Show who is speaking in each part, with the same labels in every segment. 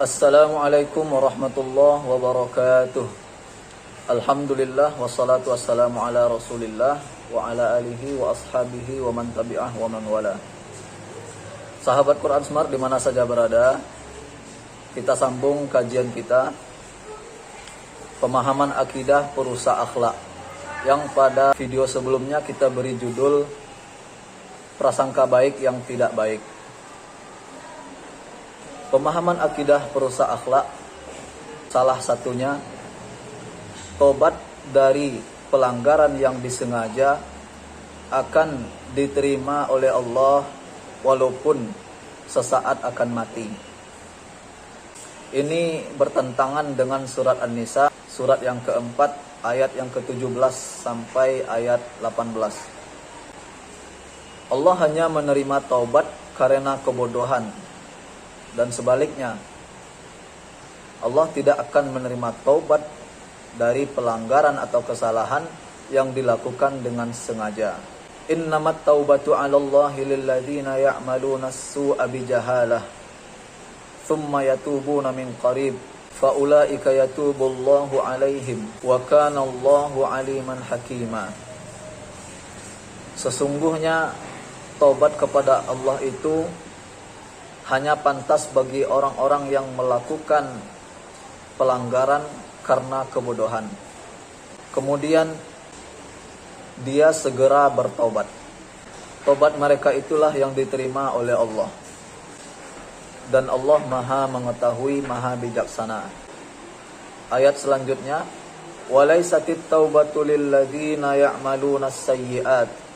Speaker 1: Assalamualaikum warahmatullahi wabarakatuh. Alhamdulillah wassalatu wassalamu ala Rasulillah wa ala alihi wa ashabihi wa man tabi'ah wa man wala. Sahabat Quran Smart di mana saja berada, kita sambung kajian kita pemahaman akidah perusak akhlak, yang pada video sebelumnya kita beri judul prasangka baik yang tidak baik. Pemahaman akidah perusak akhlak, salah satunya tobat dari pelanggaran yang disengaja akan diterima oleh Allah walaupun sesaat akan mati. Ini bertentangan dengan surat An-Nisa, surat yang keempat, ayat yang ke-17 sampai ayat 18. Allah hanya menerima taubat karena kebodohan, dan sebaliknya Allah tidak akan menerima taubat dari pelanggaran atau kesalahan yang dilakukan dengan sengaja. Innamat taubatu 'alallahi lilladzina ya'maluna as-su'a bijahalah thumma yatubuna min qarib faulaika yatubullahu 'alaihim wa kana Allahu 'aliman hakima. Sesungguhnya taubat kepada Allah itu hanya pantas bagi orang-orang yang melakukan pelanggaran karena kebodohan. Kemudian dia segera bertaubat. Taubat mereka itulah yang diterima oleh Allah. Dan Allah Maha mengetahui, Maha bijaksana. Ayat selanjutnya, walaisatit taubatu lilladzina ya'maluna as-sayyi'at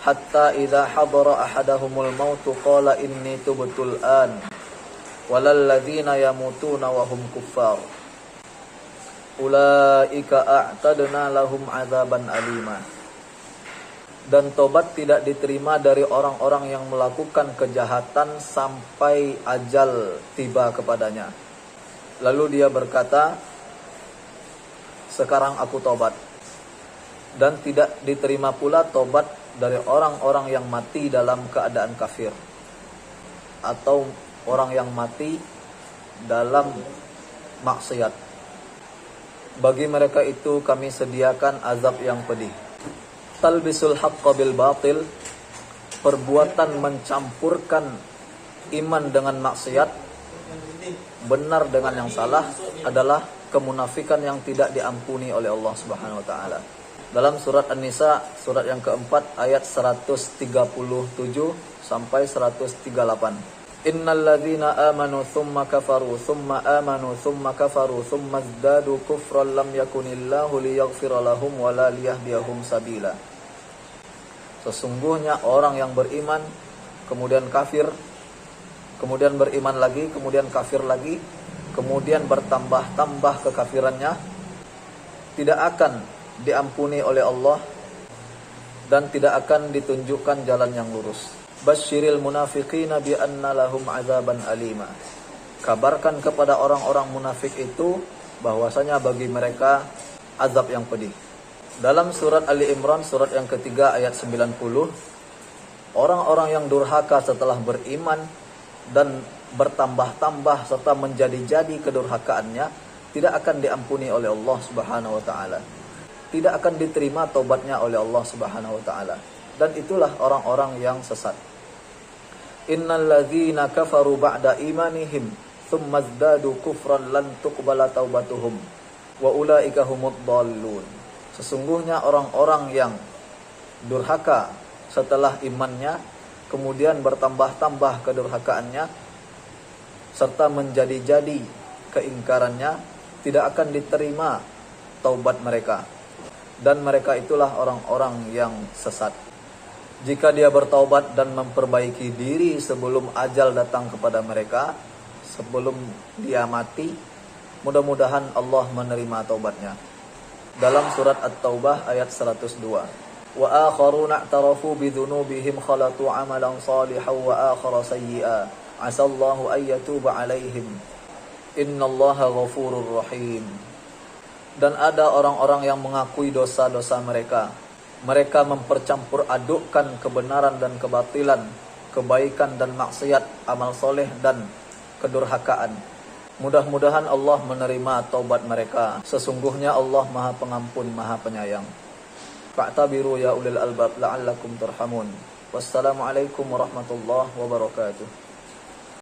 Speaker 1: hatta idza hadara ahadahumul mautu qala inni tubtul an walal ladzina yamutuna wa hum kuffar ulaika a'tadna lahum adzaban alima. Dan tobat tidak diterima dari orang-orang yang melakukan kejahatan sampai ajal tiba kepadanya. Lalu dia berkata, sekarang aku tobat. Dan tidak diterima pula tobat dari orang-orang yang mati dalam keadaan kafir, atau orang yang mati dalam maksiat. Bagi mereka itu kami sediakan azab yang pedih. Talbisul haqqa bil batil, perbuatan mencampurkan iman dengan maksiat, benar dengan yang salah, adalah kemunafikan yang tidak diampuni oleh Allah Subhanahu wa taala. Dalam surat An-Nisa, surat yang keempat, ayat 137 sampai 138. Innal ladzina amanu thumma kafaru thumma amanu thumma kafaru thumma zdadu kufran lam yakunillahu liyaghfira lahum wa la liyahdiyahum sabila. Sesungguhnya orang yang beriman kemudian kafir, kemudian beriman lagi, kemudian kafir lagi, kemudian bertambah-tambah kekafirannya, tidak akan diampuni oleh Allah dan tidak akan ditunjukkan jalan yang lurus. Basyiril munafiqina bi anna lahum azaban alima. Kabarkan kepada orang-orang munafik itu bahwasanya bagi mereka azab yang pedih. Dalam surat Ali Imran, surat yang ketiga, ayat 90, orang-orang yang durhaka setelah beriman dan bertambah-tambah serta menjadi-jadi kedurhakaannya tidak akan diampuni oleh Allah Subhanahu wa taala. Tidak akan diterima taubatnya oleh Allah Subhanahu wa taala. Dan itulah orang-orang yang sesat. Innal ladzina kafaru ba'da imanihim tsumma zdadu kufran lan tuqbala taubatuhum wa ulaika humud dhallun. Sesungguhnya orang-orang yang durhaka setelah imannya kemudian bertambah-tambah kedurhakaannya serta menjadi-jadi keingkarannya, tidak akan diterima taubat mereka. Dan mereka itulah orang-orang yang sesat. Jika dia bertaubat dan memperbaiki diri sebelum ajal datang kepada mereka, sebelum dia mati, mudah-mudahan Allah menerima taubatnya. Dalam surat At-Taubah ayat 102. Wa akharuna i'tarafu bidhunubihim khalatu 'amalan salihan wa akhara sayyi'a asallahu ay yatuba 'alaihim innallaha ghafurur rahim. Dan ada orang-orang yang mengakui dosa-dosa mereka. Mereka mempercampur adukkan kebenaran dan kebatilan, kebaikan dan maksiat, amal soleh dan kedurhakaan. Mudah-mudahan Allah menerima taubat mereka. Sesungguhnya Allah Maha Pengampun, Maha Penyayang. Fa'tabiru ya ulil albab la'allakum turhamun. Wassalamualaikum warahmatullahi wabarakatuh.